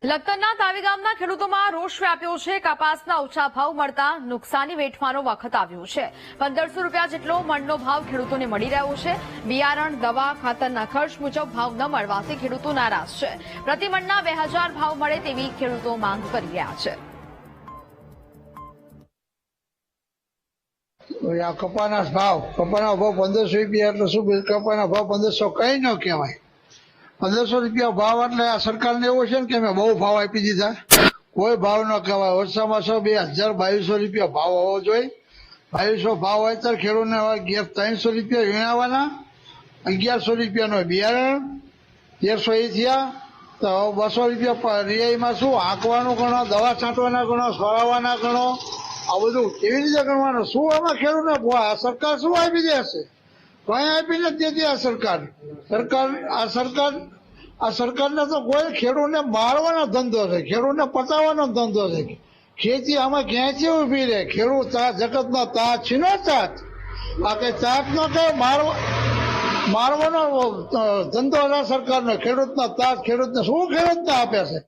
લખતરના તાવી ગામના ખેડૂતોમાં રોષ વ્યાપ્યો છે। કપાસના ઓછા ભાવ મળતા નુકસાની વેઠવાનો વખત આવ્યો છે। 1500 રૂપિયા જેટલો મણનો ભાવ ખેડૂતોને મળી રહ્યો છે। બિયારણ, દવા, ખાતરના ખર્ચ મુજબ ભાવ ન મળવાથી ખેડૂતો નારાજ છે। પ્રતિ મણના 2000 ભાવ મળે તેવી ખેડૂતો માંગ કરી રહ્યા છે। કપાના ભાવ 1500 રૂપિયા એટલે શું? કપાના ભાવ 1500 કઈ ન કહેવાય। 1500 રૂપિયા ભાવ એટલે આ સરકારને એવો છે ને કે મેં બહુ ભાવ આપી દીધા, કોઈ ભાવ ન કહેવાય। ઓછામાં ઓછો 2200 રૂપિયા ભાવ હોવો જોઈએ। 2200 ભાવ હોય ત્યારે ખેડૂતને 300 રૂપિયા વીણાવાના, 1100 રૂપિયાનો બિયારણ, 1300 એ થયા તો 200 રૂપિયા રિયાઈમાં શું હાંકવાનું ગણો, દવા છાંટવાના ગણો, સોરાવાના ગણો, આ બધું કેવી રીતે ગણવાનું? શું આમાં ખેડૂતને સરકાર શું આપી દેશે? કઈ આપી નથી દેતી આ સરકારને તો કોઈ ખેડૂતને મારવાનો ધંધો છે, ખેડૂતને પતાવવાનો ધંધો છે। ખેતી આમાં ક્યાંથી ઉભી રહે? ખેડૂત જગતનો તાજ છીનો તાજ, આ કઈ તાજ નો કઈ મારવાનો ધંધો છે સરકારનો। ખેડૂતનો તાજ ખેડૂતને શું ખેડૂતને આપે છે?